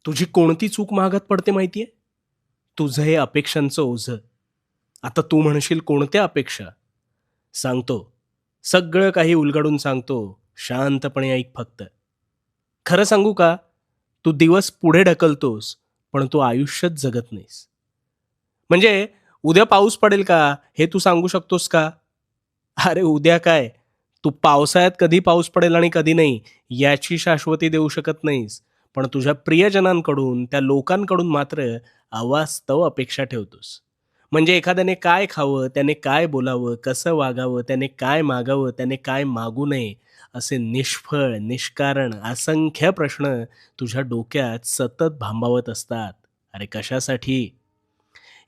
तुझी कोणती चूक महागात पडते माहितीये? तुझं हे अपेक्षांचं ओझं. आता तू म्हणशील कोणत्या अपेक्षा? सांगतो. सगळं काही उलगडून सांगतो. शांतपणे ऐक फक्त. खरं सांगू का? तू दिवस पुढे ढकलतोस, पण तू आयुष्यच जगत नाहीस. म्हणजे उद्या पाऊस पडेल का? हे तू सांगू शकतोस का? अरे उद्या काय? तू पावसाळ्यात कधी पाऊस पडेल आणि कधी नाही, याची शाश्वती देऊ शकत नाहीस. पण तुझ्या प्रियजनांकडून, त्या लोकांकडून मात्र अवास्तव अपेक्षा ठेवतोस. म्हणजे एखाद्याने काय खावं, त्याने काय बोलावं, कसं वागावं, त्याने काय मागावं, त्याने काय मागू नये, असे निष्फळ, निष्कारण असंख्य प्रश्न तुझ्या डोक्यात सतत भांबावत असतात. अरे कशासाठी?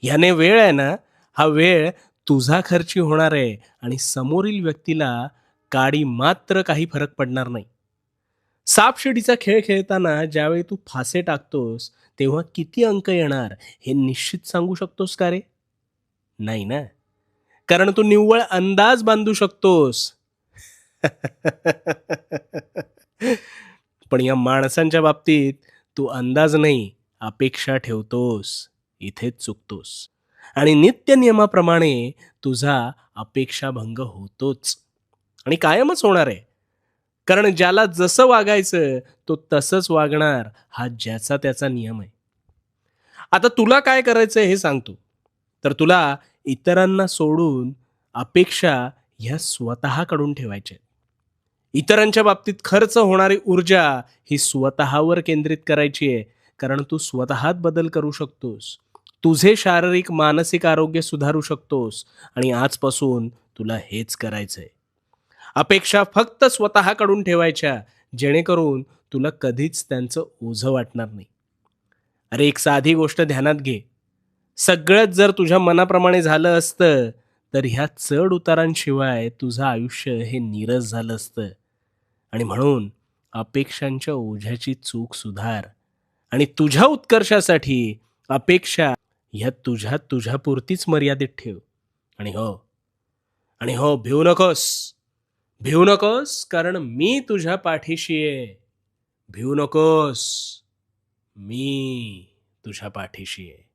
ह्याने वेळ आहे ना, हा वेळ तुझा खर्ची होणार आहे आणि समोरील व्यक्तीला काडी मात्र काही फरक पडणार नाही. सापशिडीचा खेळ खेळताना ज्यावेळी तू फासे टाकतोस, तेव्हा किती अंक येणार हे निश्चित सांगू शकतोस का रे? नाही ना. कारण तू निव्वळ अंदाज बांधू शकतोस. पण या माणसांच्या बाबतीत तू अंदाज नाही, अपेक्षा ठेवतोस. इथेच चुकतोस. आणि नित्य नियमाप्रमाणे तुझा अपेक्षाभंग होतोच. आणि कायमच होणार आहे. कारण ज्याला जसं वागायचं तो तसंच वागणार, हा ज्याचा त्याचा नियम आहे. आता तुला काय करायचंय हे सांगतो. तर तुला इतरांना सोडून अपेक्षा ह्या स्वतःकडून ठेवायच्या आहेत. इतरांच्या बाबतीत खर्च होणारी ऊर्जा ही स्वतःवर केंद्रित करायची आहे. कारण तू स्वतःत बदल करू शकतोस. तुझे शारीरिक, मानसिक आरोग्य सुधारू शकतोस आणि आजपासून तुला हेच करायचंय. अपेक्षा फक्त स्वतःकडून ठेवायच्या, जेणेकरून तुला कधीच त्यांचं ओझं वाटणार नाही. अरे एक साधी गोष्ट ध्यानात घे. सगळंच जर तुझ्या मनाप्रमाणे झालं असतं, तर ह्या चढ उतारांशिवाय तुझं आयुष्य हे नीरस झालं असतं. आणि म्हणून अपेक्षांच्या ओझ्याची चूक सुधार आणि तुझ्या उत्कर्षासाठी अपेक्षा ह्या तुझ्यापुरतीच मर्यादित ठेव. आणि हो, आणि हो, भिवू नकोस. भिवू नकोस, कारण मी तुझ्या पाठीशी आहे. भिवू नकोस. मी तुझ्या पाठीशी आहे.